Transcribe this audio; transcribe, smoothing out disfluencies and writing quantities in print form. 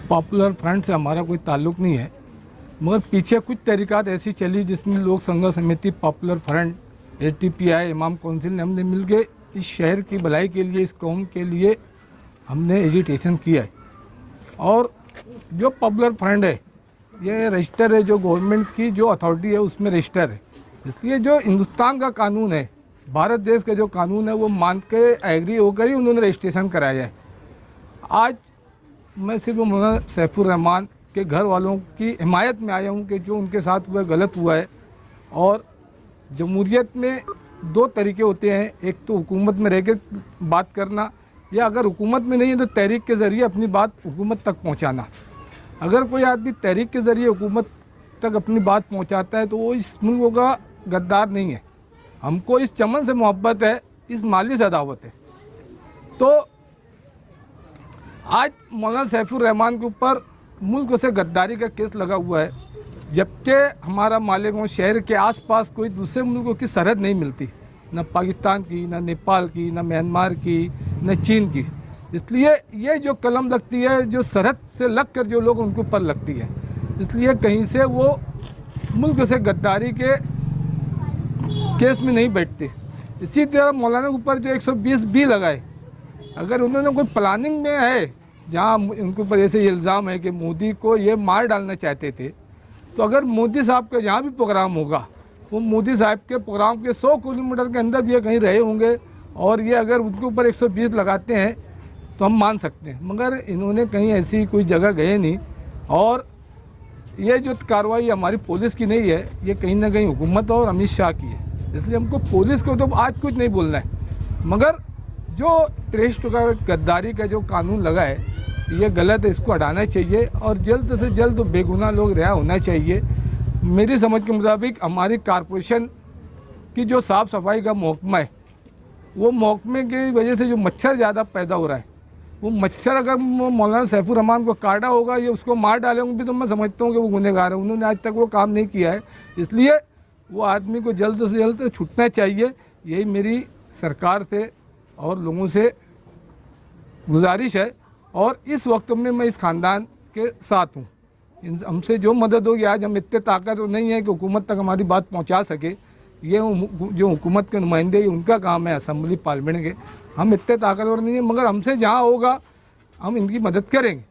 Popular front से हमारा कोई ताल्लुक़ नहीं है, मगर पीछे कुछ तहरीकात ऐसी चली जिसमें लोक संघर्ष समिति, पॉपुलर फ्रंट, एटीपीआई, इमाम काउंसिल ने हमने मिलके इस शहर की भलाई के लिए, इस कौम के लिए हमने एजिटेशन किया है। और जो पॉपुलर फ्रंट है ये रजिस्टर है, जो गवर्नमेंट की जो अथॉरिटी है उसमें रजिस्टर है। इसलिए जो हिंदुस्तान का कानून है, भारत देश का जो कानून है वो मान के एग्री होकर ही उन्होंने रजिस्ट्रेशन कराया है। आज मैं सिर्फ मौलाना सैफुर रहमान के घर वालों की हिमायत में आया हूँ कि जो उनके साथ हुआ गलत हुआ है। और जमहूरियत में दो तरीके होते हैं, एक तो हुकूमत में रह के बात करना, या अगर हुकूमत में नहीं है तो तहरीक के ज़रिए अपनी बात हुकूमत तक पहुँचाना। अगर कोई आदमी तहरीक के ज़रिए हुकूमत तक अपनी बात पहुँचाता है तो वो इस मुल्क का गद्दार नहीं है। हमको इस चमन से मोहब्बत है, इस माली से अदावत है। तो आज मौलाना सैफुर रहमान के ऊपर मुल्क से गद्दारी का केस लगा हुआ है, जबकि हमारा मालेगांव शहर के आसपास कोई दूसरे मुल्कों की सरहद नहीं मिलती, न पाकिस्तान की, न नेपाल की, न म्यांमार की, न चीन की। इसलिए ये जो कलम लगती है, जो सरहद से लग कर जो लोग उनके ऊपर लगती है, इसलिए कहीं से वो मुल्क से गद्दारी के केस में नहीं बैठते। इसी तरह मौलाना के ऊपर जो 120 बी लगाए, अगर उन्होंने कोई प्लानिंग में है, जहाँ उनके ऊपर ऐसे इल्ज़ाम है कि मोदी को ये मार डालना चाहते थे, तो अगर मोदी साहब का जहाँ भी प्रोग्राम होगा वो मोदी साहब के प्रोग्राम के 100 किलोमीटर के अंदर भी ये कहीं रहे होंगे, और ये अगर उनके ऊपर 120 लगाते हैं तो हम मान सकते हैं। मगर इन्होंने कहीं ऐसी कोई जगह गए नहीं, और ये जो कार्रवाई हमारी पुलिस की नहीं है, ये कहीं ना कहीं हुकूमत और अमित शाह की है। इसलिए हमको पुलिस को तो आज कुछ नहीं बोलना है, मगर जो ट्रेस्ट का गद्दारी का जो कानून लगा है ये गलत है, इसको हटाना चाहिए और जल्द से जल्द बेगुनाह लोग रिहा होना चाहिए। मेरी समझ के मुताबिक हमारी कारपोरेशन की जो साफ़ सफाई का महकमा है, वो महकमे की वजह से जो मच्छर ज़्यादा पैदा हो रहा है, वो मच्छर अगर मौलाना सैफुर रहमान को काटा होगा या उसको मार डाले होंगे भी तो मैं समझता हूँ कि वो गुनहगार है। उन्होंने आज तक वो काम नहीं किया है, इसलिए वो आदमी को जल्द से जल्द छूटना चाहिए। यही मेरी सरकार से और लोगों से गुजारिश है, और इस वक्त में मैं इस ख़ानदान के साथ हूँ। हमसे जो मदद होगी, आज हम इतने ताकत नहीं है कि हुकूमत तक हमारी बात पहुँचा सके, ये जो हुकूमत के नुमाइंदे उनका काम है, असम्बली पार्लियामेंट के। हम इतने ताकतवर नहीं है, मगर हमसे जहाँ होगा हम इनकी मदद करेंगे।